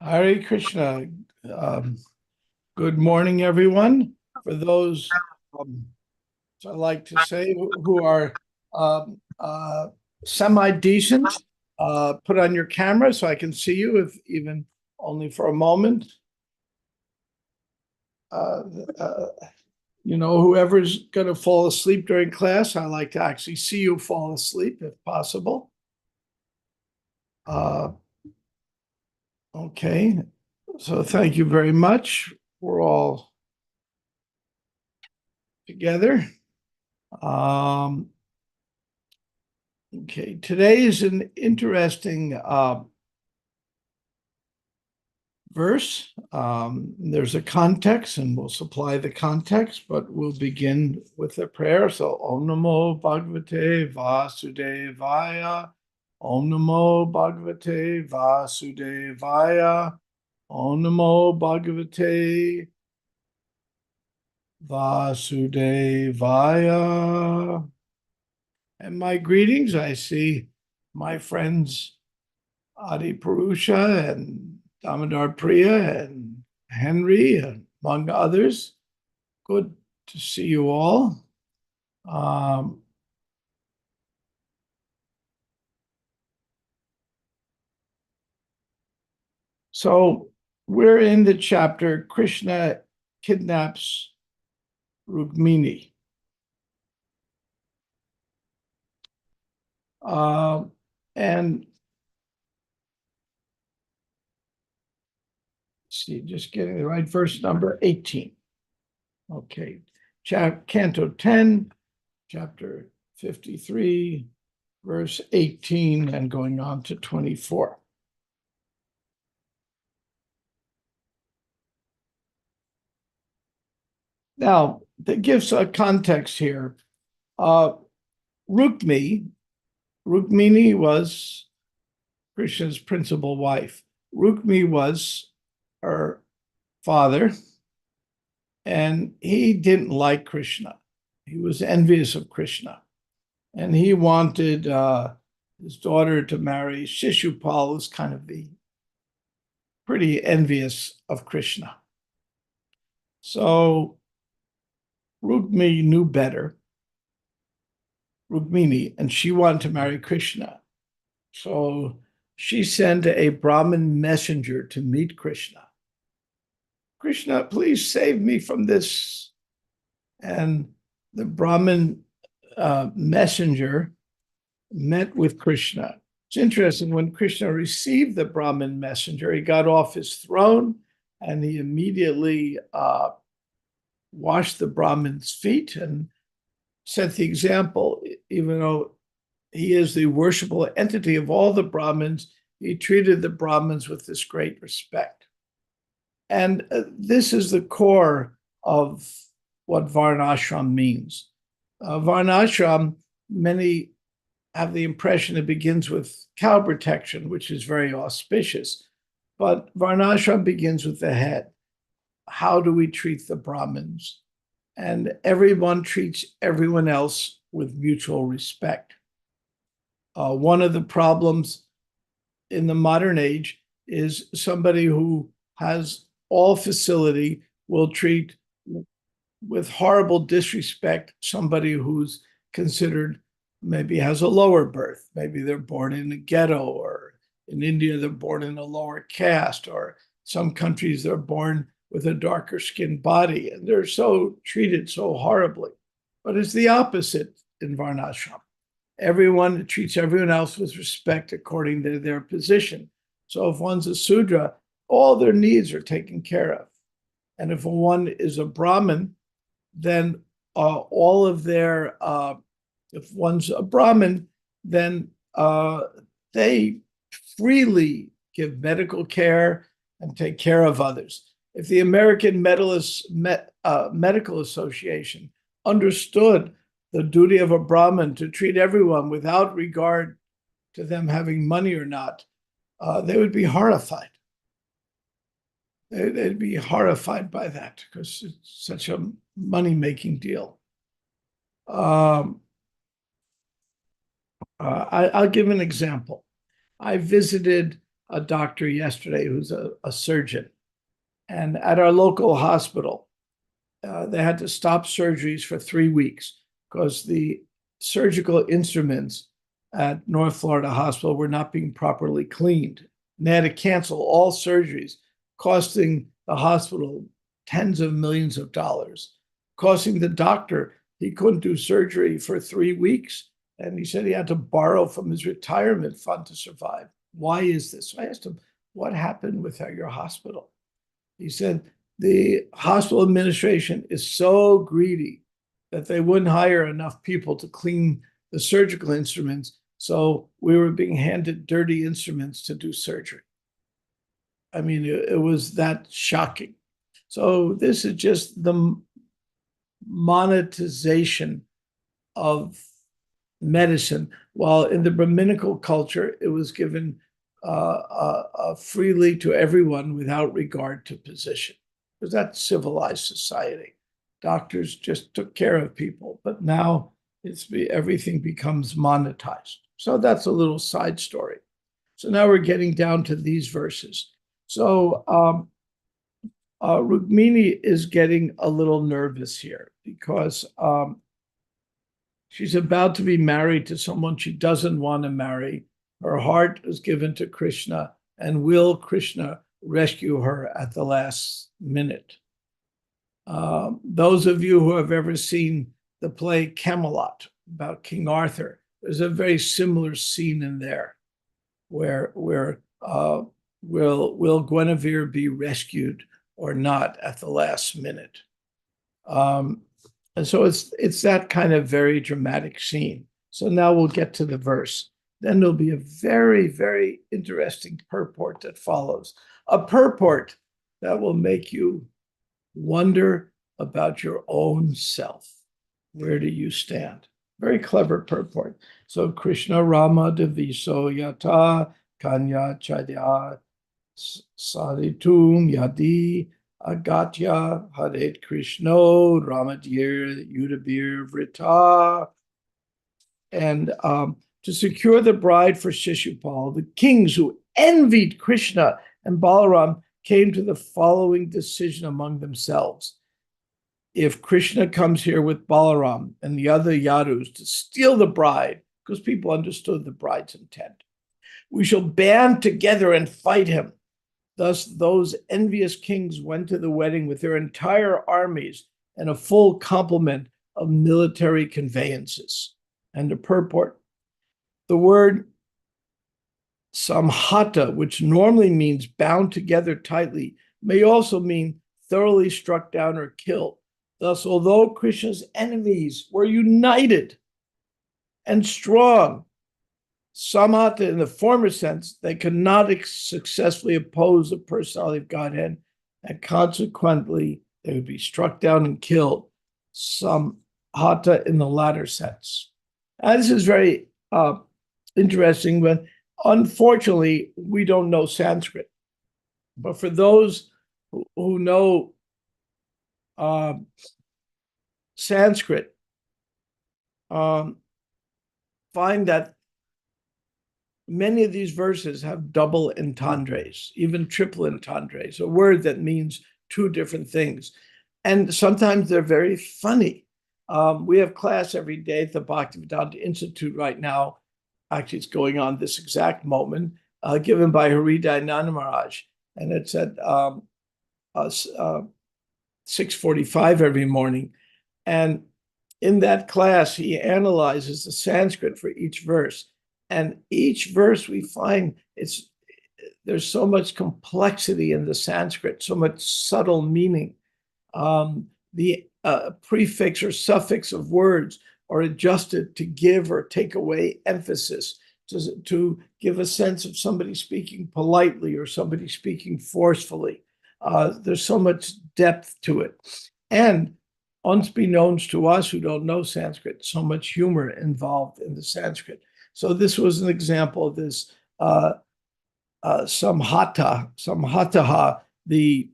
Hare Krishna. Good morning, everyone. For those, I like to say, who are semi-decent, put on your camera so I can see you, if even only for a moment. Whoever's going to fall asleep during class, I like to actually see you fall asleep if possible. Okay, so thank you very much. We're all together. Okay, today is an interesting verse. There's a context, and we'll supply the context, but we'll begin with a prayer. So, Om Namo Bhagavate Vasudevaya. Om Namo Bhagavate Vasudevaya. Om Namo Bhagavate Vasudevaya. And my greetings. I see my friends Adi Purusha and Damodar Priya and Henry, among others. Good to see you all. So we're in the chapter Krishna kidnaps Rukmini. And see, just getting the right verse number 18. Okay, Canto 10, chapter 53, verse 18, and going on to 24. Now, that gives a context here. Rukmini was Krishna's principal wife. Rukmini was her father, and he didn't like Krishna. He was envious of Krishna, and he wanted his daughter to marry Shishupal, who's kind of pretty envious of Krishna. So Rukmini knew better, and she wanted to marry Krishna. So she sent a Brahmin messenger to meet Krishna. Krishna, please save me from this. And the Brahmin messenger met with Krishna. It's interesting, when Krishna received the Brahmin messenger, he got off his throne and he immediately washed the Brahmin's feet and set the example. Even though he is the worshipful entity of all the Brahmins, he treated the Brahmins with this great respect. And this is the core of what Varnashram means. Varnashram, many have the impression it begins with cow protection, which is very auspicious. But Varnashram begins with the head. How do we treat the Brahmins? And everyone treats everyone else with mutual respect. One of the problems in the modern age is somebody who has all facility will treat with horrible disrespect somebody who's considered maybe has a lower birth. Maybe they're born in a ghetto, or in India, they're born in a lower caste, or some countries they're born with a darker skinned body, and they're so treated so horribly. But it's the opposite in Varnashram. Everyone treats everyone else with respect according to their position. So if one's a Sudra, all their needs are taken care of. And if one is a Brahmin, then all of their, if one's a Brahmin, then they freely give medical care and take care of others. If the American Medical Association understood the duty of a Brahmin to treat everyone without regard to them having money or not, they would be horrified. They'd be horrified by that because it's such a money-making deal. I'll give an example. I visited a doctor yesterday who's a surgeon. And at our local hospital, they had to stop surgeries for 3 weeks because the surgical instruments at North Florida Hospital were not being properly cleaned. And they had to cancel all surgeries, costing the hospital tens of millions of dollars, costing the doctor, he couldn't do surgery for 3 weeks. And he said he had to borrow from his retirement fund to survive. Why is this? So I asked him, what happened with your hospital? He said, the hospital administration is so greedy that they wouldn't hire enough people to clean the surgical instruments. So we were being handed dirty instruments to do surgery. I mean, it was that shocking. So this is just the monetization of medicine, while in the Brahminical culture, it was given freely to everyone without regard to position, because that's civilized society. Doctors just took care of people, but now everything becomes monetized. So that's a little side story. So now we're getting down to these verses. So Rukmini is getting a little nervous here because she's about to be married to someone she doesn't want to marry. Her heart is given to Krishna, and will Krishna rescue her at the last minute? Those of you who have ever seen the play Camelot about King Arthur, there's a very similar scene in there where will Guinevere be rescued or not at the last minute? And so it's that kind of very dramatic scene. So now we'll get to the verse. Then there'll be a very, very interesting purport that follows. A purport that will make you wonder about your own self. Where do you stand? Very clever purport. So Krishna Rama Deviso Yata Kanya Chadya Saritum Yadi Agatya Haret Krishno Ramadir Yudabir Vrita. And to secure the bride for Shishupal, the kings who envied Krishna and Balaram came to the following decision among themselves. If Krishna comes here with Balaram and the other Yadus to steal the bride, because people understood the bride's intent, we shall band together and fight him. Thus, those envious kings went to the wedding with their entire armies and a full complement of military conveyances. And the purport, the word samhata, which normally means bound together tightly, may also mean thoroughly struck down or killed. Thus, although Krishna's enemies were united and strong, samhata in the former sense, they could not successfully oppose the personality of Godhead, and consequently, they would be struck down and killed. Samhata in the latter sense. And this is very interesting, but unfortunately, we don't know Sanskrit. But for those who know Sanskrit, find that many of these verses have double entendres, even triple entendres, a word that means two different things. And sometimes they're very funny. We have class every day at the Bhaktivedanta Institute right now. Actually, it's going on this exact moment, given by Hriday Nanda Maharaj. And it's at 6:45 every morning. And in that class, he analyzes the Sanskrit for each verse. And each verse we find there's so much complexity in the Sanskrit, so much subtle meaning. The prefix or suffix of words are adjusted to give or take away emphasis, to give a sense of somebody speaking politely or somebody speaking forcefully. There's so much depth to it. And unbeknownst to us who don't know Sanskrit, so much humor involved in the Sanskrit. So this was an example of this samhataha, the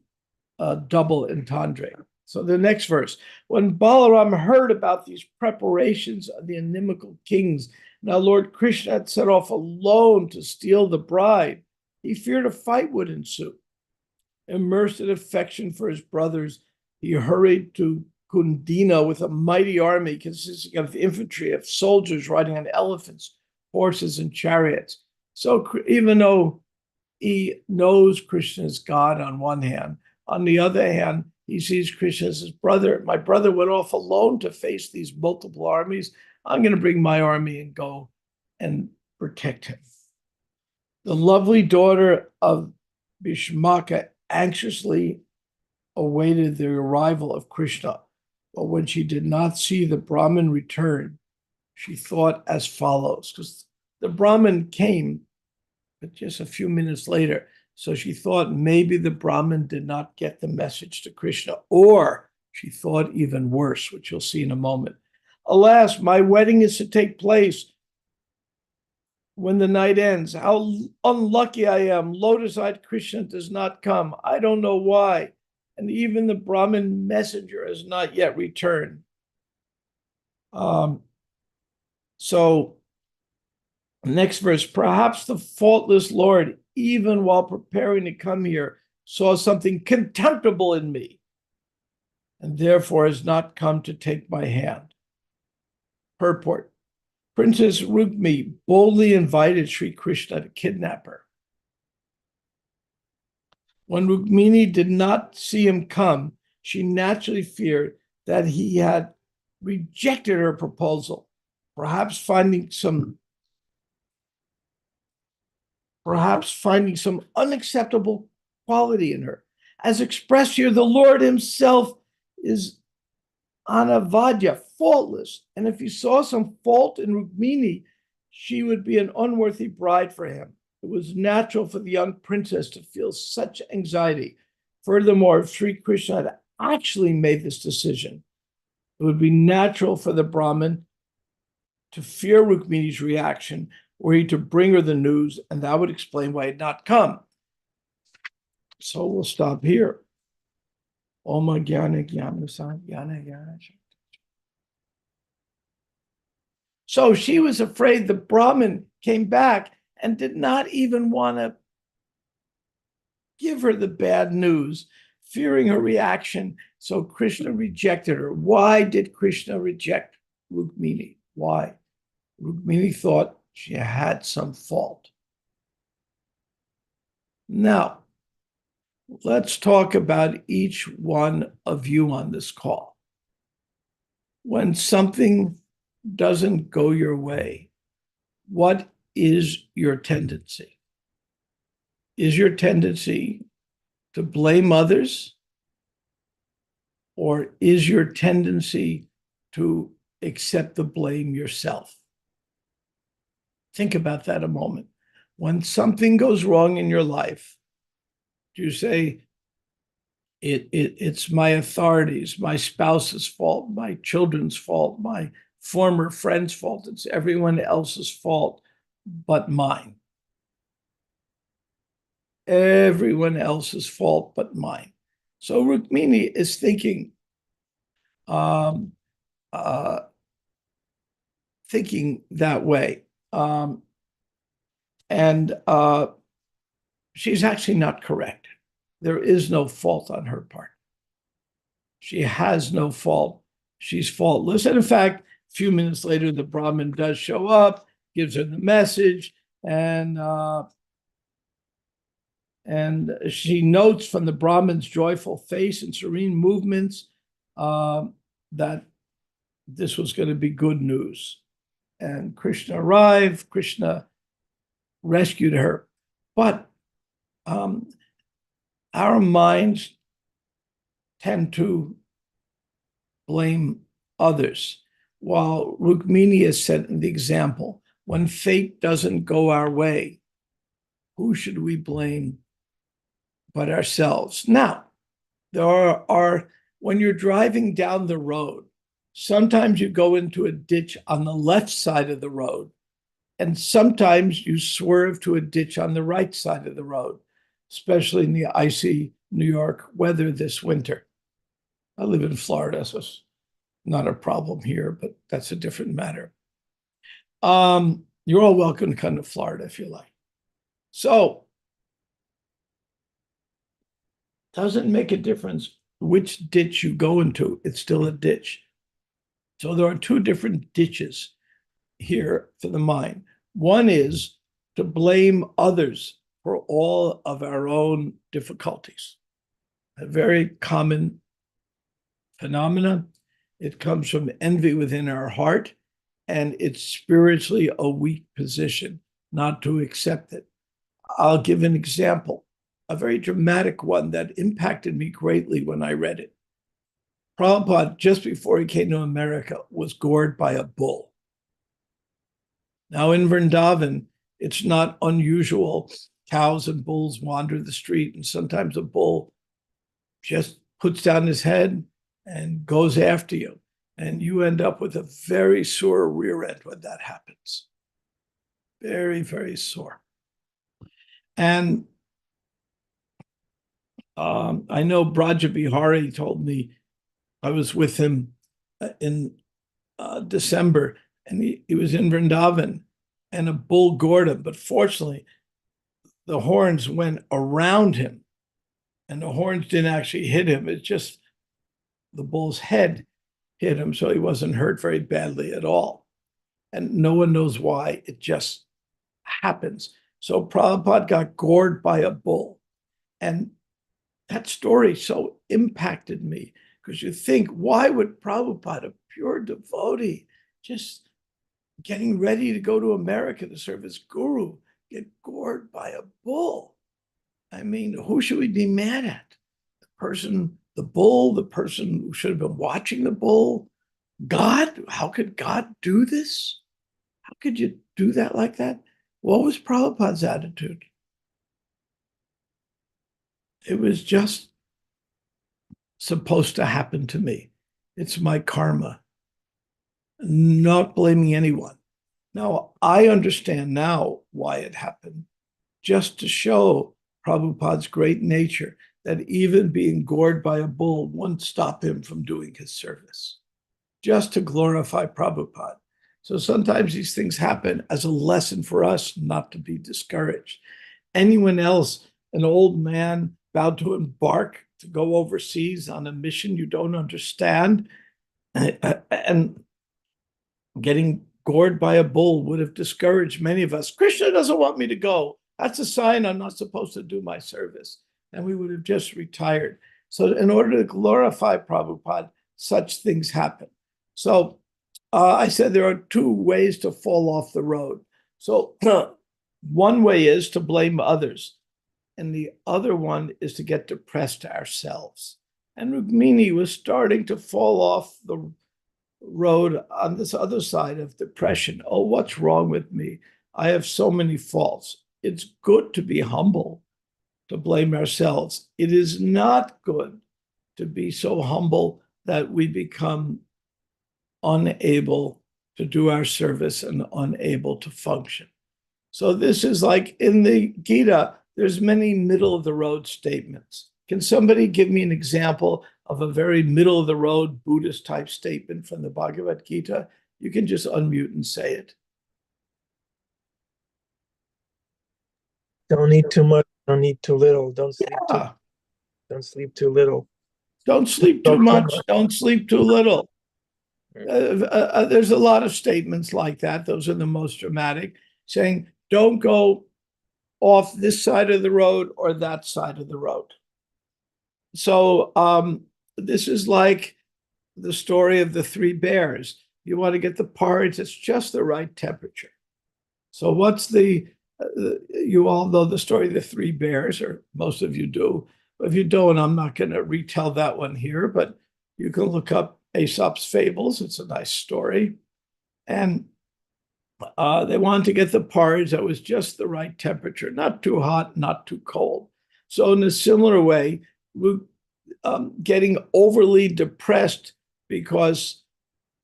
double entendre. So the next verse, when Balaram heard about these preparations of the inimical kings, now Lord Krishna had set off alone to steal the bride, He feared a fight would ensue. Immersed in affection for his brothers, he hurried to Kundina with a mighty army consisting of infantry, of soldiers riding on elephants, horses, and chariots. So even though he knows Krishna is God on one hand, on the other hand, he sees Krishna as his brother. My brother went off alone to face these multiple armies. I'm going to bring my army and go and protect him. The lovely daughter of Bhishmaka anxiously awaited the arrival of Krishna, but when she did not see the Brahmin return, she thought as follows, because the Brahmin came, but just a few minutes later. So she thought maybe the Brahmin did not get the message to Krishna, or she thought even worse, which you'll see in a moment. Alas, my wedding is to take place when the night ends. How unlucky I am. Lotus-eyed Krishna does not come. I don't know why. And even the Brahmin messenger has not yet returned. So next verse, perhaps the faultless Lord, even while preparing to come here, saw something contemptible in me, and therefore has not come to take my hand. Purport. Princess Rukmi boldly invited Sri Krishna to kidnap her. When Rukmini did not see him come, she naturally feared that he had rejected her proposal, perhaps finding some unacceptable quality in her. As expressed here, the Lord himself is Anavadya, faultless. And if he saw some fault in Rukmini, she would be an unworthy bride for him. It was natural for the young princess to feel such anxiety. Furthermore, if Sri Krishna had actually made this decision, it would be natural for the Brahmin to fear Rukmini's reaction, were he to bring her the news, and that would explain why he had not come. So we'll stop here. Om Jnana Jnana Jnana Jnana. So she was afraid the Brahmin came back and did not even want to give her the bad news, fearing her reaction. So Krishna rejected her. Why did Krishna reject Rukmini? Why? Rukmini thought she had some fault. Now, let's talk about each one of you on this call. When something doesn't go your way, what is your tendency? Is your tendency to blame others? Or is your tendency to accept the blame yourself? Think about that a moment. When something goes wrong in your life, do you say, it's my authorities, my spouse's fault, my children's fault, my former friend's fault, it's everyone else's fault but mine? Everyone else's fault but mine. So Rukmini is thinking that way. She's actually not correct. There is no fault on her part. She has no fault. She's faultless. And in fact, a few minutes later, the Brahmin does show up, gives her the message, and she notes from the Brahmin's joyful face and serene movements that this was going to be good news. And Krishna arrived. Krishna rescued her. But our minds tend to blame others, while Rukmini has set the example. When fate doesn't go our way, who should we blame but ourselves? Now, there are when you're driving down the road, sometimes you go into a ditch on the left side of the road, and sometimes you swerve to a ditch on the right side of the road, especially in the icy New York weather this winter. I live in Florida, so it's not a problem here, but that's a different matter. You're all welcome to come to Florida if you like. So Doesn't make a difference which ditch you go into, it's still a ditch. So there are two different ditches here for the mind. One is to blame others for all of our own difficulties. A very common phenomenon. It comes from envy within our heart, and it's spiritually a weak position not to accept it. I'll give an example, a very dramatic one that impacted me greatly when I read it. Prabhupada, just before he came to America, was gored by a bull. Now in Vrindavan, it's not unusual. Cows and bulls wander the street, and sometimes a bull just puts down his head and goes after you. And you end up with a very sore rear end when that happens. Very, very sore. And I know Braja Bihari told me, I was with him in December, and he was in Vrindavan, and a bull gored him. But fortunately, the horns went around him, and the horns didn't actually hit him. It's just the bull's head hit him, so he wasn't hurt very badly at all. And no one knows why. It just happens. So Prabhupada got gored by a bull. And that story so impacted me, because you think, why would Prabhupada, a pure devotee, just getting ready to go to America to serve as guru, get gored by a bull? I mean, who should we be mad at? The person, the bull, the person who should have been watching the bull? God? How could God do this? How could you do that like that? What was Prabhupada's attitude? It was just supposed to happen to me. It's my karma. Not blaming anyone. Now, I understand now why it happened, just to show Prabhupada's great nature, that even being gored by a bull won't stop him from doing his service, just to glorify Prabhupada. So sometimes these things happen as a lesson for us not to be discouraged. Anyone else, an old man about to embark to go overseas on a mission you don't understand, and getting gored by a bull would have discouraged many of us. Krishna doesn't want me to go. That's a sign I'm not supposed to do my service. And we would have just retired. So in order to glorify Prabhupada, such things happen. So I said there are two ways to fall off the road. So one way is to blame others, and the other one is to get depressed ourselves. And Rukmini was starting to fall off the road on this other side of depression. Oh, what's wrong with me? I have so many faults. It's good to be humble, to blame ourselves. It is not good to be so humble that we become unable to do our service and unable to function. So this is like in the Gita, there's many middle of the road statements. Can somebody give me an example of a very middle of the road Buddhist type statement from the Bhagavad Gita? You can just unmute and say it. Don't eat too much, don't eat too little, don't sleep too little. Don't sleep too much, don't sleep too little. There's a lot of statements like that. Those are the most dramatic, saying don't go off this side of the road or that side of the road. So this is like the story of the three bears. You want to get the porridge, it's just the right temperature. So what's you all know the story of the three bears, or most of you do. If you don't, I'm not going to retell that one here, but you can look up Aesop's Fables. It's a nice story. And they wanted to get the porridge that was just the right temperature, not too hot, not too cold. So in a similar way, we're getting overly depressed because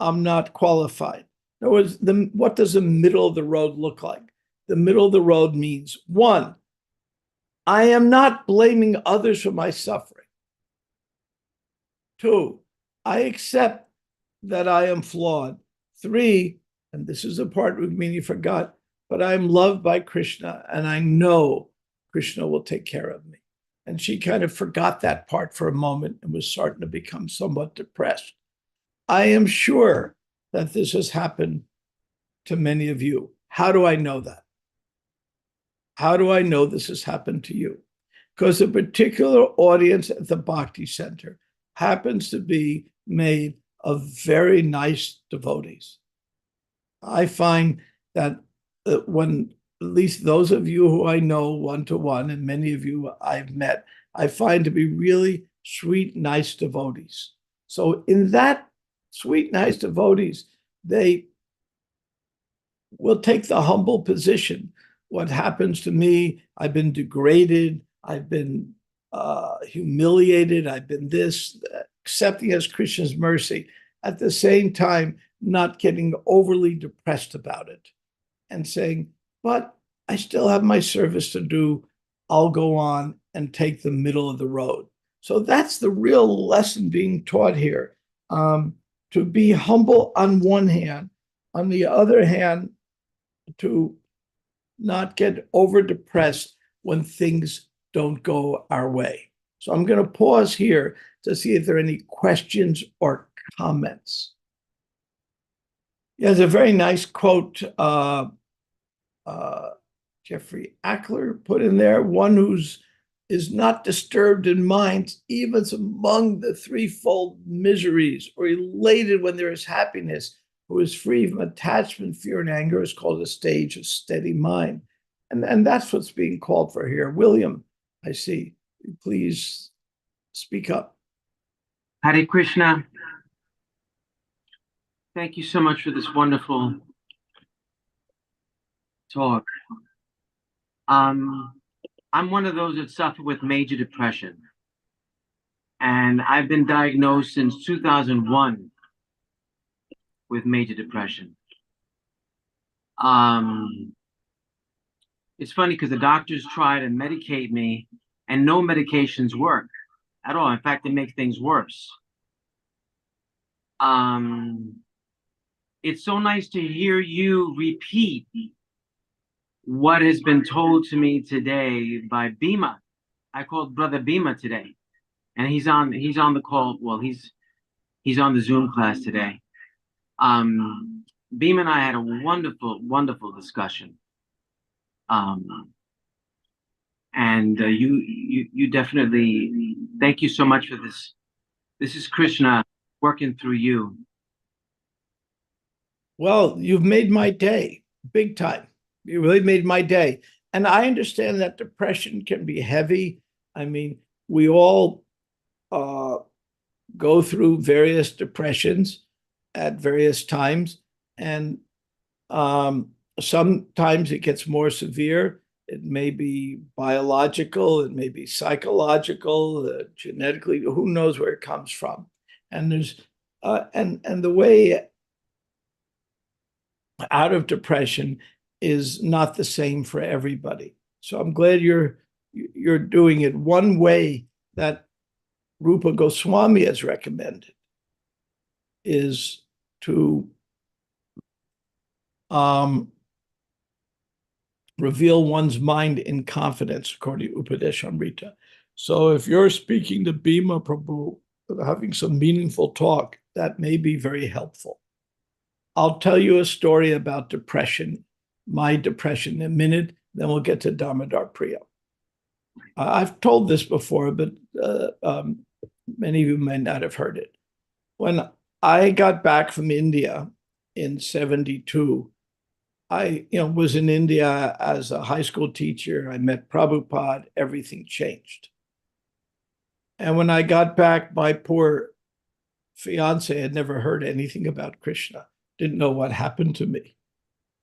I'm not qualified. In other words, what does the middle of the road look like? The middle of the road means, one, I am not blaming others for my suffering. Two, I accept that I am flawed. Three, and this is the part Rukmini forgot, but I am loved by Krishna, and I know Krishna will take care of me. And she kind of forgot that part for a moment and was starting to become somewhat depressed. I am sure that this has happened to many of you. How do I know that? How do I know this has happened to you? Because a particular audience at the Bhakti Center happens to be made of very nice devotees. I find that when, at least those of you who I know one-to-one, and many of you I've met, I find to be really sweet, nice devotees. So in that sweet, nice devotees, they will take the humble position. What happens to me, I've been degraded, I've been humiliated, I've been this, accepting as Krishna's mercy, at the same time, not getting overly depressed about it and saying, but I still have my service to do. I'll go on and take the middle of the road. So that's the real lesson being taught here. To be humble on one hand, on the other hand, to not get over depressed when things don't go our way. So I'm going to pause here to see if there are any questions or comments. There's a very nice quote Jeffrey Ackler put in there, one who's is not disturbed in mind, even among the threefold miseries, or elated when there is happiness, who is free from attachment, fear, and anger, is called a stage of steady mind. And that's what's being called for here. William, I see. Please speak up. Hare Krishna. Thank you so much for this wonderful talk. I'm one of those that suffer with major depression. And I've been diagnosed since 2001 with major depression. It's funny because the doctors try to medicate me and no medications work at all. In fact, they make things worse. It's so nice to hear you repeat what has been told to me today by Bhima. I called Brother Bhima today, and he's on the call. Well, he's on the Zoom class today. Bhima and I had a wonderful discussion. And you definitely, thank you so much for this. This is Krishna working through you. Well, you've made my day, big time. You really made my day. And I understand that depression can be heavy. I mean, we all go through various depressions at various times. And sometimes it gets more severe. It may be biological, it may be psychological, genetically, who knows where it comes from. And there's and the way out of depression is not the same for everybody. So I'm glad you're doing it. One way that Rupa Goswami has recommended is to reveal one's mind in confidence, according to Upadeshamrita. So if you're speaking to Bhima Prabhu, having some meaningful talk, that may be very helpful. I'll tell you a story about depression, my depression, in a minute, then we'll get to Damodar Priya. I've told this before, but many of you may not have heard it. When I got back from India in 72, I was in India as a high school teacher. I met Prabhupada, everything changed. And when I got back, my poor fiance had never heard anything about Krishna, didn't know what happened to me.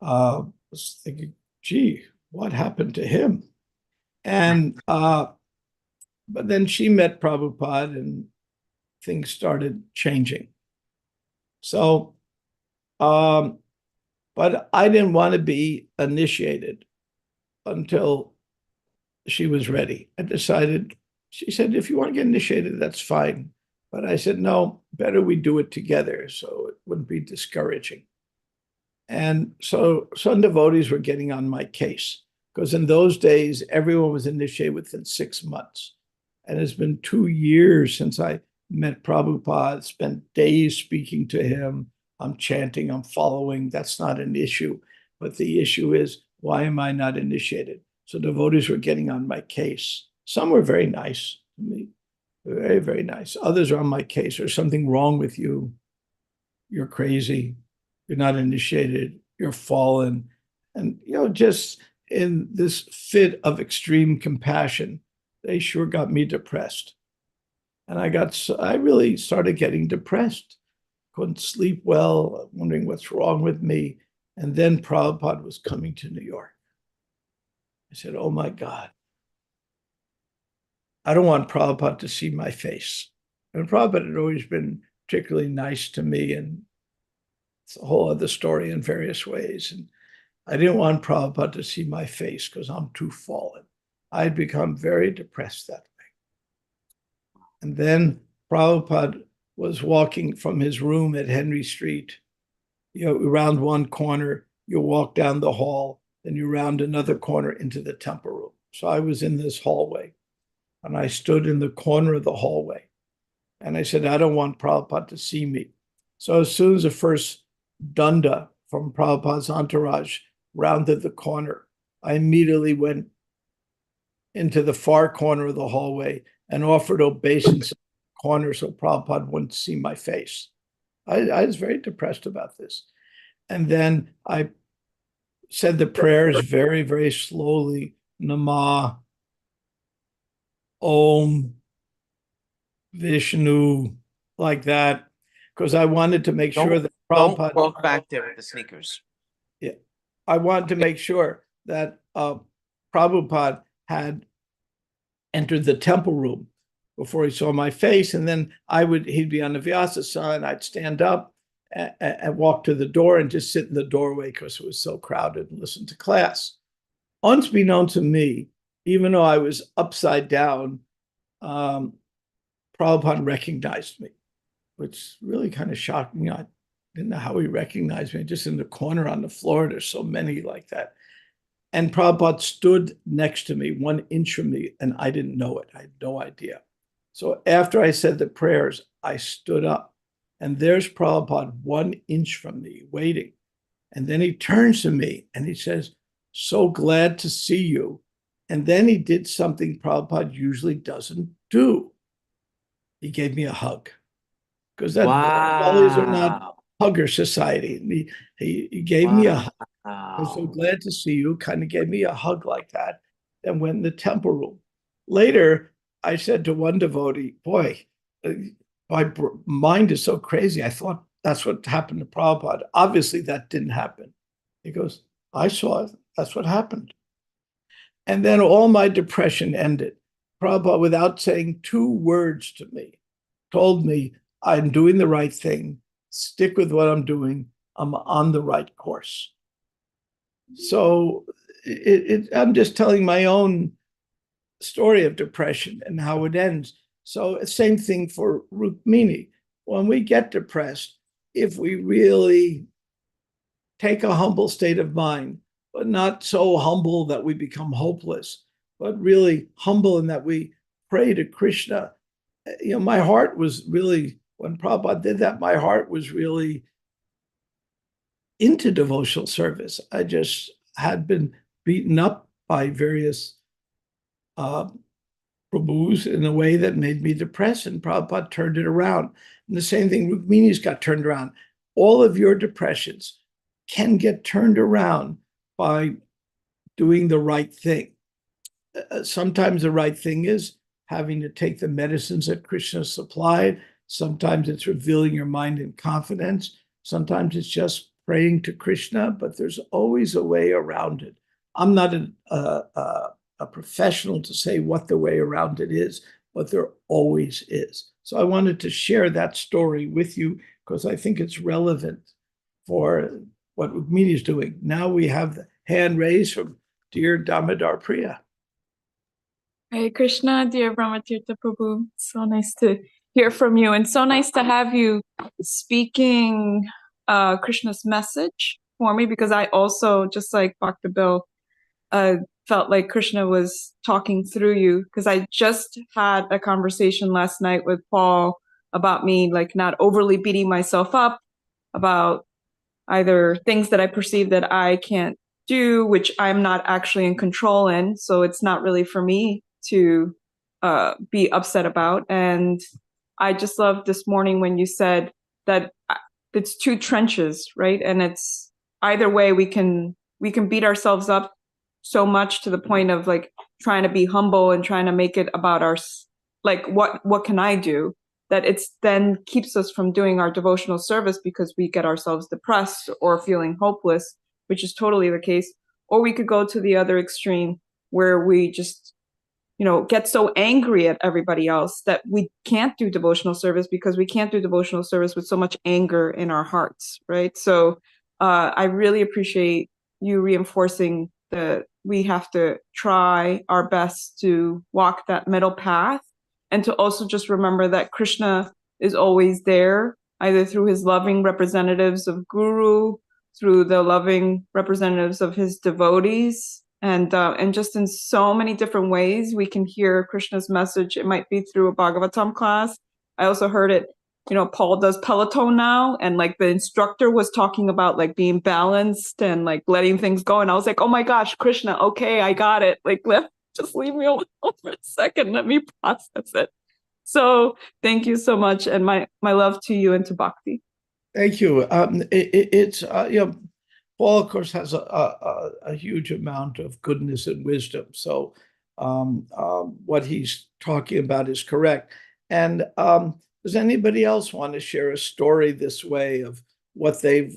Was thinking, gee, what happened to him? And but then she met Prabhupada and things started changing. So, but I didn't want to be initiated until she was ready. I decided, she said, if you want to get initiated, that's fine. But I said, no, better we do it together so it wouldn't be discouraging. And so some devotees were getting on my case because in those days, everyone was initiated within 6 months. And it's been 2 years since I met Prabhupada, spent days speaking to him. I'm chanting, I'm following. That's not an issue. But the issue is, why am I not initiated? So devotees were getting on my case. Some were very nice to me, very, very nice. Others are on my case. There's something wrong with you. You're crazy. You're not initiated. You're fallen. And, just in this fit of extreme compassion, they sure got me depressed. And I really started getting depressed. Couldn't sleep well, wondering what's wrong with me. And then Prabhupada was coming to New York. I said, oh my God, I don't want Prabhupada to see my face. And Prabhupada had always been particularly nice to me, and it's a whole other story in various ways. And I didn't want Prabhupada to see my face because I'm too fallen. I'd become very depressed that way. And then Prabhupada was walking from his room at Henry Street, around one corner, you walk down the hall, then you round another corner into the temple room. So I was in this hallway, and I stood in the corner of the hallway. And I said, I don't want Prabhupada to see me. So as soon as the first dunda from Prabhupada's entourage rounded the corner, I immediately went into the far corner of the hallway and offered obeisance in the corner so Prabhupada wouldn't see my face. I was very depressed about this. And then I said the prayers very, very slowly. Namah, Om, Vishnu, like that, because I wanted to make sure that Don't Prabhupada. walk back there with the sneakers. Yeah, I wanted to make sure that Prabhupada had entered the temple room before he saw my face, and then he'd be on the Vyasasana, and I'd stand up and walk to the door and just sit in the doorway because it was so crowded and listen to class. Unbeknown to me, even though I was upside down, Prabhupada recognized me, which really kind of shocked me. I didn't know how he recognized me. Just in the corner on the floor, there's so many like that. And Prabhupada stood next to me, 1 inch from me, and I didn't know it. I had no idea. So after I said the prayers, I stood up, and there's Prabhupada 1 inch from me waiting. And then he turns to me and he says, so glad to see you. And then he did something Prabhupada usually doesn't do. He gave me a hug. Because that always are not hugger society. And he gave me a hug. I'm so glad to see you. Kind of gave me a hug like that. Then went in the temple room. Later, I said to one devotee, boy, my mind is so crazy. I thought that's what happened to Prabhupada. Obviously, that didn't happen. He goes, I saw it. That's what happened. And then all my depression ended. Prabhupada, without saying 2 words to me, told me, I'm doing the right thing. Stick with what I'm doing. I'm on the right course. So I'm just telling my own story of depression and how it ends. So same thing for Rukmini. When we get depressed, if we really take a humble state of mind, but not so humble that we become hopeless, but really humble in that we pray to Krishna. My heart was really, when Prabhupada did that, my heart was really into devotional service. I just had been beaten up by various Prabhus in a way that made me depressed, and Prabhupada turned it around. And the same thing, Rukmini's got turned around. All of your depressions can get turned around by doing the right thing. Sometimes the right thing is having to take the medicines that Krishna supplied. Sometimes it's revealing your mind in confidence. Sometimes it's just praying to Krishna, but there's always a way around it. I'm not a professional to say what the way around it is, but there always is. So I wanted to share that story with you because I think it's relevant for what Rukmini is doing. Now we have the hand raised from dear Damodar Priya. Hare Krishna, dear Brahmatirtha Prabhu. So nice to hear from you, and so nice to have you speaking Krishna's message for me, because I also, just like Bhakta Bill, felt like Krishna was talking through you, because I just had a conversation last night with Paul about me like not overly beating myself up about either things that I perceive that I can't do, which I'm not actually in control in. So it's not really for me to be upset about. And I just loved this morning when you said that it's two trenches, right? And it's either way we can beat ourselves up so much to the point of like trying to be humble and trying to make it about our, like, what can I do? That it's then keeps us from doing our devotional service because we get ourselves depressed or feeling hopeless, which is totally the case. Or we could go to the other extreme where we just, get so angry at everybody else that we can't do devotional service because we can't do devotional service with so much anger in our hearts, right? So I really appreciate you reinforcing that we have to try our best to walk that middle path, and to also just remember that Krishna is always there, either through his loving representatives of Guru, through the loving representatives of his devotees, and just in so many different ways we can hear Krishna's message. It might be through a Bhagavatam class. I also heard it, Paul does Peloton now, and like the instructor was talking about like being balanced and like letting things go. And I was like, oh my gosh, Krishna, okay, I got it. Like, just leave me alone for a second. Let me process it. So thank you so much. And my love to you and to Bhakti. Thank you. It's Paul, of course, has a huge amount of goodness and wisdom. So what he's talking about is correct. And does anybody else want to share a story this way of what they've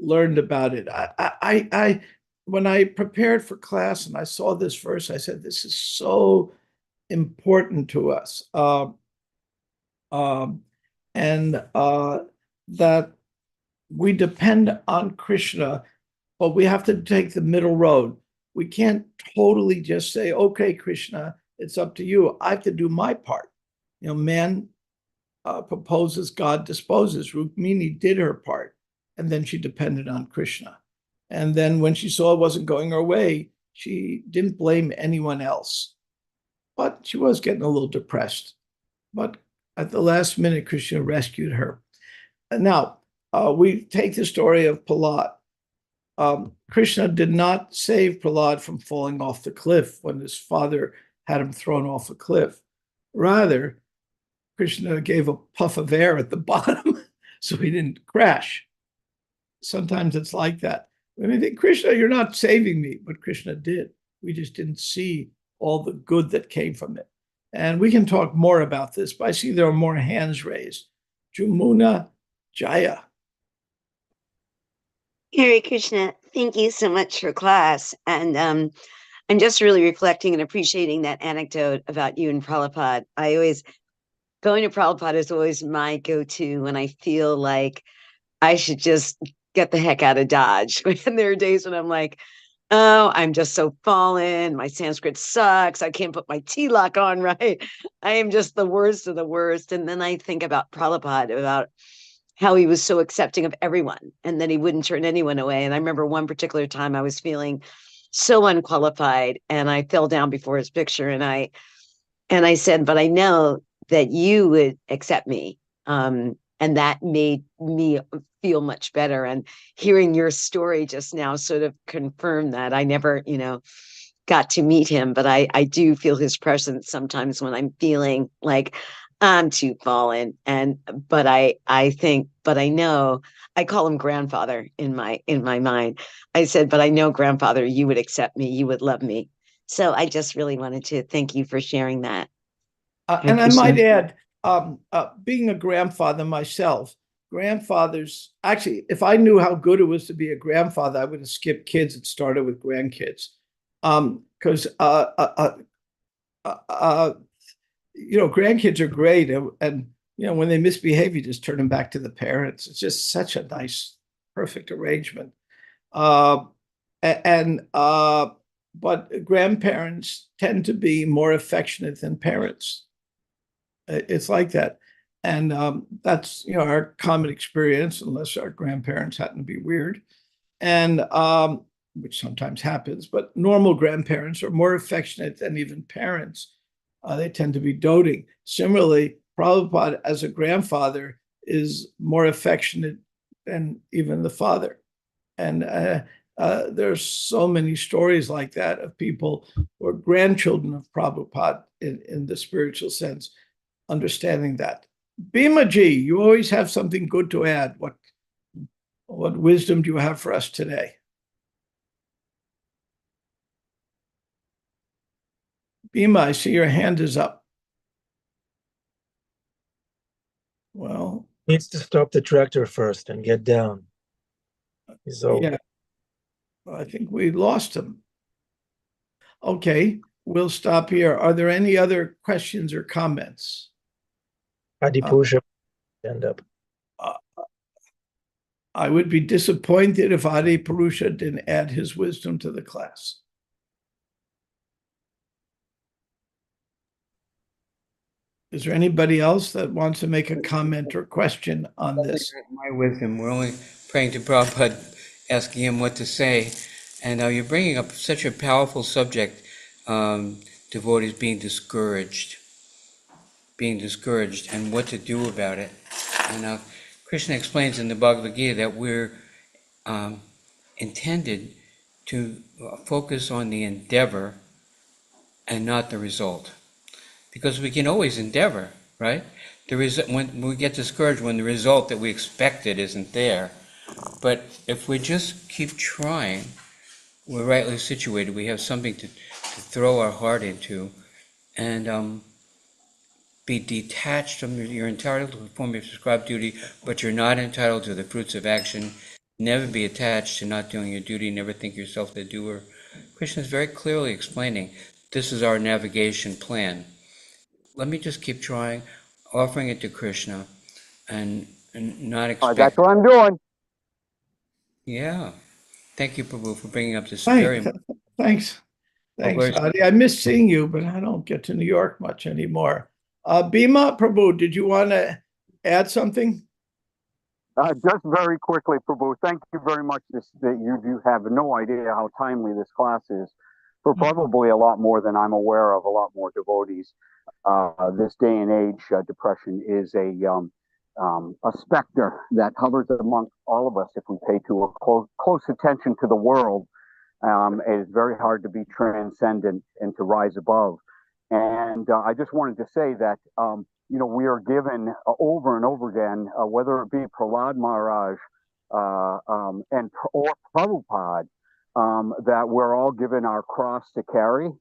learned about it? I when I prepared for class and I saw this verse, I said, this is so important to us. That we depend on Krishna, but we have to take the middle road. We can't totally just say, okay, Krishna, it's up to you. I have to do my part. Man proposes, God disposes. Rukmini did her part, and then she depended on Krishna. And then when she saw it wasn't going her way, she didn't blame anyone else. But she was getting a little depressed. But at the last minute, Krishna rescued her. And now, we take the story of Prahlad. Krishna did not save Prahlad from falling off the cliff when his father had him thrown off a cliff. Rather, Krishna gave a puff of air at the bottom so he didn't crash. Sometimes it's like that. When I think, Krishna, you're not saving me, but Krishna did. We just didn't see all the good that came from it. And we can talk more about this, but I see there are more hands raised. Jumuna Jaya. Hare Krishna, thank you so much for class. And I'm just really reflecting and appreciating that anecdote about you and Prabhupada. Going to Prabhupada is always my go-to when I feel like I should just get the heck out of Dodge. And there are days when I'm like, oh, I'm just so fallen. My Sanskrit sucks. I can't put my tilak on right. I am just the worst of the worst. And then I think about Prabhupada, about how he was so accepting of everyone and that he wouldn't turn anyone away. And I remember one particular time I was feeling so unqualified and I fell down before his picture and I said, but I know that you would accept me. And that made me feel much better. And hearing your story just now sort of confirmed that. I never, got to meet him, but I do feel his presence sometimes when I'm feeling like I'm too fallen. But I know, I call him grandfather in my mind. I said, but I know, grandfather, you would accept me, you would love me. So I just really wanted to thank you for sharing that. And I might add, being a grandfather myself, grandfathers, actually, if I knew how good it was to be a grandfather, I would have skipped kids and started with grandkids. Because grandkids are great. And when they misbehave, you just turn them back to the parents. It's just such a nice, perfect arrangement. But grandparents tend to be more affectionate than parents. It's like that. And that's, our common experience, unless our grandparents happen to be weird. And which sometimes happens, but normal grandparents are more affectionate than even parents. They tend to be doting. Similarly, Prabhupada as a grandfather is more affectionate than even the father. And there's so many stories like that of people who are grandchildren of Prabhupada in the spiritual sense, understanding that. Bhima ji, you always have something good to add. What wisdom do you have for us today? Bhima, I see your hand is up. Well, Needs to stop the tractor first and get down. So yeah, I think we lost him. Okay, we'll stop here. Are there any other questions or comments? Adipusha stand up. I would be disappointed if Adi Purusha didn't add his wisdom to the class. Is there anybody else that wants to make a comment or question on this? My wisdom. We're only praying to Prabhupada, asking him what to say. And you're bringing up such a powerful subject, devotees being discouraged, and what to do about it. And Krishna explains in the Bhagavad Gita that we're intended to focus on the endeavor and not the result. Because we can always endeavor, right? When we get discouraged when the result that we expected isn't there. But if we just keep trying, we're rightly situated. We have something to throw our heart into and be detached from you're entitled to perform your prescribed duty, but you're not entitled to the fruits of action. Never be attached to not doing your duty. Never think yourself the doer. Krishna is very clearly explaining this is our navigation plan. Let me just keep trying, offering it to Krishna, and not expect. That's what I'm doing. Yeah. Thank you, Prabhu, for bringing up this Thanks, Adi. I miss seeing you, but I don't get to New York much anymore. Bhima, Prabhu, did you want to add something? Just very quickly, Prabhu, thank you very much. You do have no idea how timely this class is for probably a lot more than I'm aware of, a lot more devotees. This day and age, depression is a specter that hovers among all of us if we pay too close attention to the world. It is very hard to be transcendent and to rise above. And I just wanted to say that we are given over and over again, whether it be Prahlad Maharaj or Prabhupada, that we're all given our cross to carry,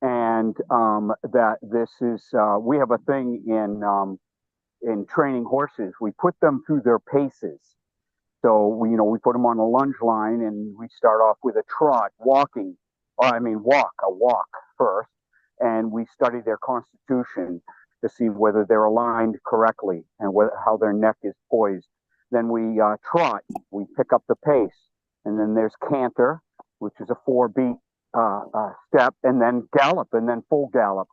and that this is we have a thing in training horses. We put them through their paces. So we put them on a lunge line, and we start off with a trot, walk first, and we study their constitution to see whether they're aligned correctly and how their neck is poised. Then we trot, we pick up the pace, and then there's canter, which is a 4-beat step, and then gallop, and then full gallop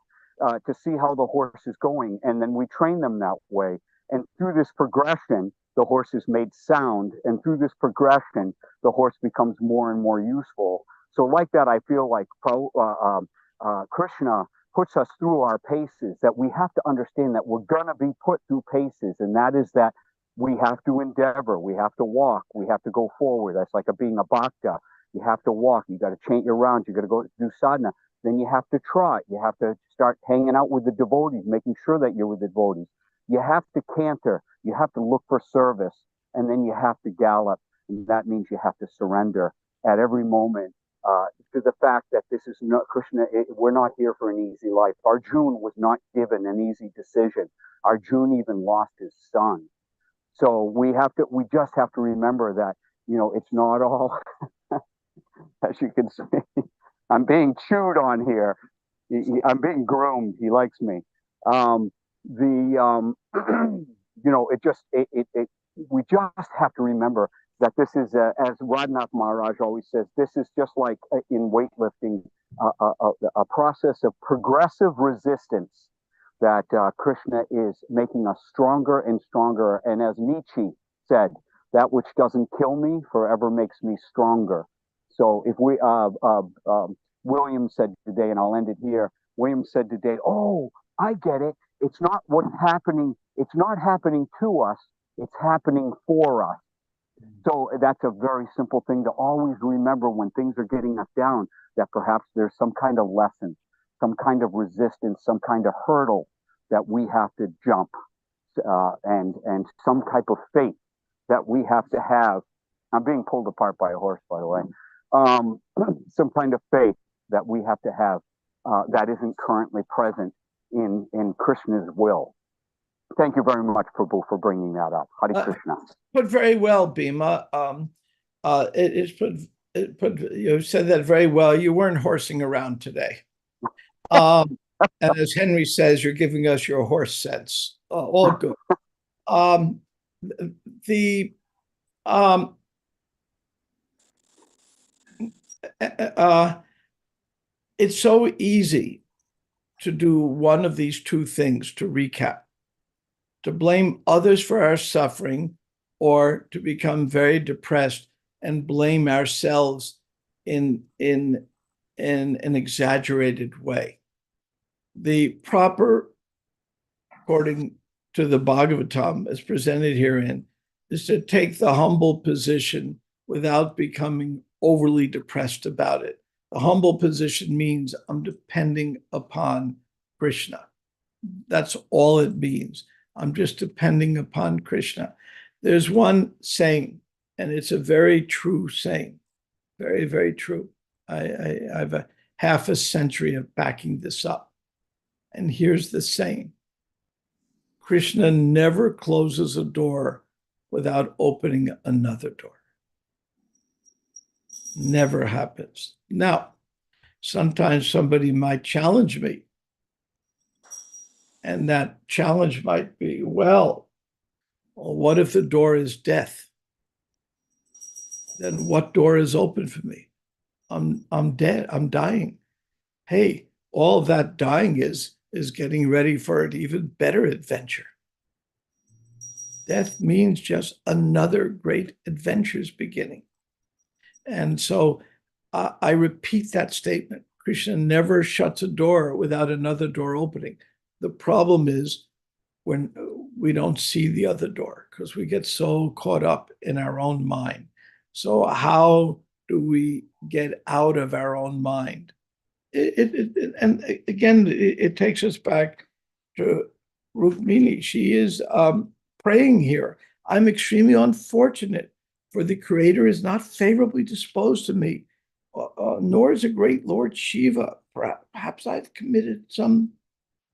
to see how the horse is going, and then we train them that way. And through this progression, the horse is made sound, and through this progression, the horse becomes more and more useful. So like that, I feel like Krishna puts us through our paces, that we have to understand that we're going to be put through paces, and that is that we have to endeavor, we have to walk, we have to go forward. That's like being a bhakta. You have to walk, you got to chant your rounds, you got to go do sadhana. Then you have to trot, you have to start hanging out with the devotees, making sure that you're with the devotees. You have to canter, you have to look for service, and then you have to gallop. And that means you have to surrender at every moment to the fact that this is not Krishna. We're not here for an easy life. Arjuna was not given an easy decision. Arjuna even lost his son. So we just have to remember that, it's not all, as you can see, I'm being chewed on here. I'm being groomed. He likes me. We just have to remember that this is, as Radhanath Maharaj always says, this is just like in weightlifting, a process of progressive resistance that Krishna is making us stronger and stronger. And as Nietzsche said, that which doesn't kill me forever makes me stronger. So if William said today, and I'll end it here. William said today, "Oh, I get it. It's not what's happening. It's not happening to us. It's happening for us." So that's a very simple thing to always remember when things are getting us down, that perhaps there's some kind of lesson, some kind of resistance, some kind of hurdle that we have to jump, and some type of faith that we have to have. I'm being pulled apart by a horse, by the way. Some kind of faith that we have to have that isn't currently present in Krishna's will. Thank you very much, Prabhu, for bringing that up. Hare Krishna. Put very well, Bhima. You said that very well. You weren't horsing around today. And as Henry says, you're giving us your horse sense. All good. It's so easy to do one of these two things, to recap: to blame others for our suffering, or to become very depressed and blame ourselves in an exaggerated way. The proper, according to the Bhagavatam, as presented herein, is to take the humble position without becoming overly depressed about it. The humble position means I'm depending upon Krishna. That's all it means. I'm just depending upon Krishna. There's one saying, and it's a very true saying, very, very true. I have a half a century of backing this up. And here's the saying: Krishna never closes a door without opening another door. Never happens. Now, sometimes somebody might challenge me, and that challenge might be, well, what if the door is death? Then what door is open for me? I'm dead. I'm dying. Hey, all that dying is getting ready for an even better adventure. Death means just another great adventure's beginning. And so I repeat that statement. Krishna never shuts a door without another door opening. The problem is when we don't see the other door, because we get so caught up in our own mind. So how do we get out of our own mind? And again, it takes us back to Rukmini. She is praying here. I'm extremely unfortunate, for the Creator is not favorably disposed to me, nor is a great Lord Shiva. Perhaps I've committed some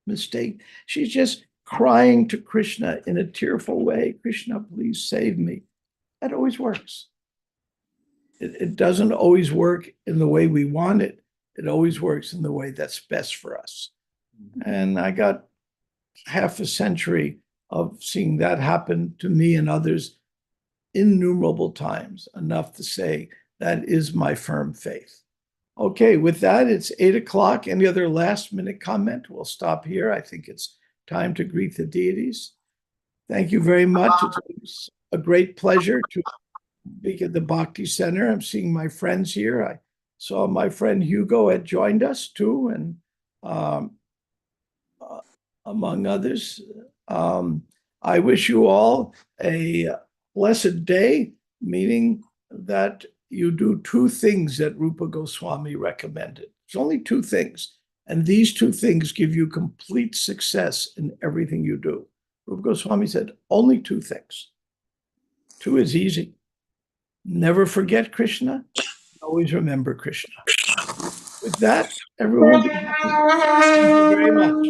mistake. She's just crying to Krishna in a tearful way. Krishna, please save me. That always works. It doesn't always work in the way we want it. It always works in the way that's best for us. And I got half a century of seeing that happen to me and others innumerable times, enough to say that is my firm faith. Okay, with that, it's 8:00. Any other last minute comment? We'll stop here. I think it's time to greet the deities. Thank you very much. It's a great pleasure to be at the Bhakti Center. I'm seeing my friends here. I saw my friend Hugo had joined us too, and among others. I wish you all a blessed day, meaning that you do two things that Rupa Goswami recommended. It's only two things. And these two things give you complete success in everything you do. Rupa Goswami said only two things. Two is easy. Never forget Krishna. Always remember Krishna. With that, everyone be happy. Thank you very much.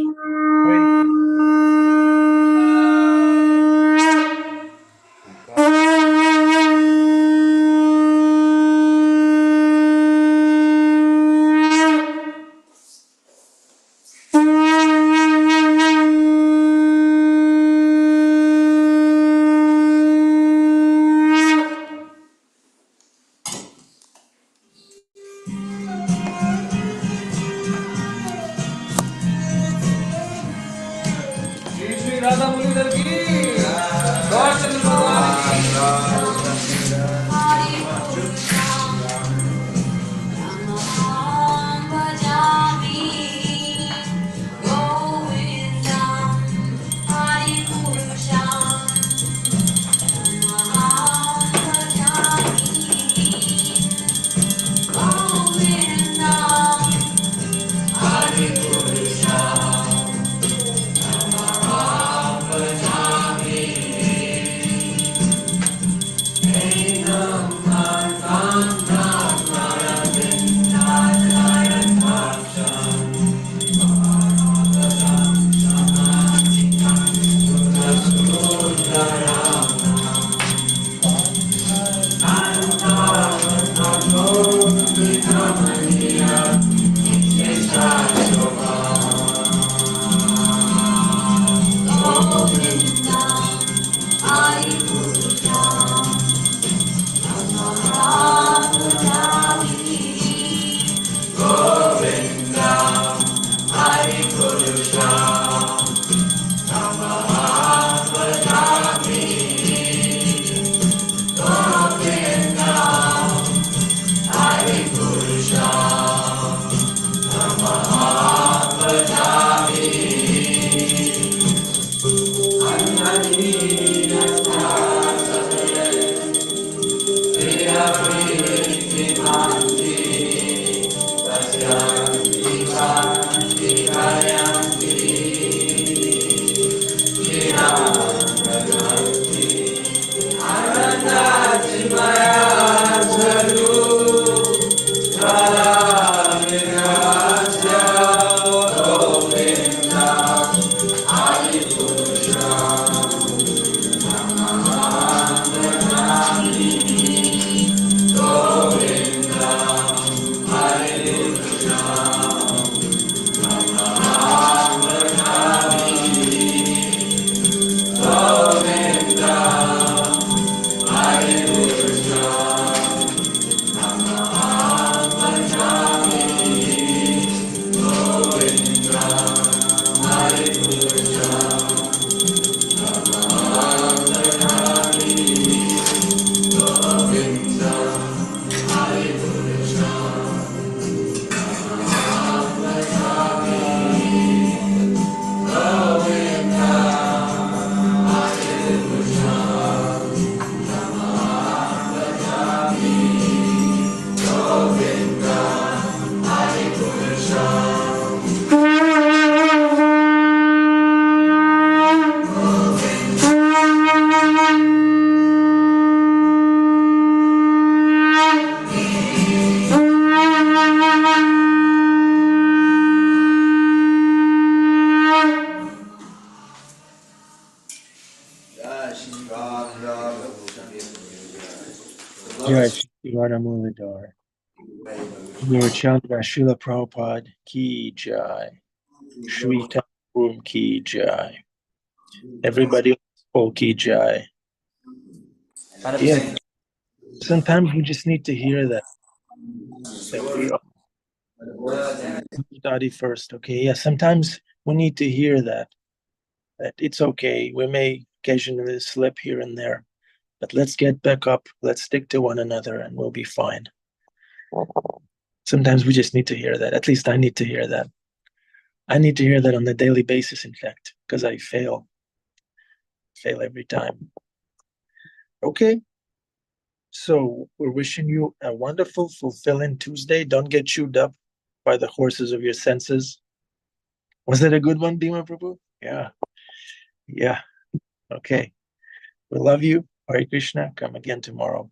Parvana Muladhar. Guru Chandra Srila Prabhupada Ki Jai. Shri Thakur Ki Jai. Everybody on Ki Jai. Yeah, sometimes we just need to hear that we are study first, okay? Yeah, sometimes we need to hear that it's okay. We may occasionally slip here and there, but let's get back up. Let's stick to one another and we'll be fine. Sometimes we just need to hear that. At least I need to hear that. I need to hear that on a daily basis, in fact, because I fail every time. Okay. So we're wishing you a wonderful, fulfilling Tuesday. Don't get chewed up by the horses of your senses. Was that a good one, Bhima Prabhu? Yeah. Yeah. Okay. We love you. Hare Krishna. Come again tomorrow.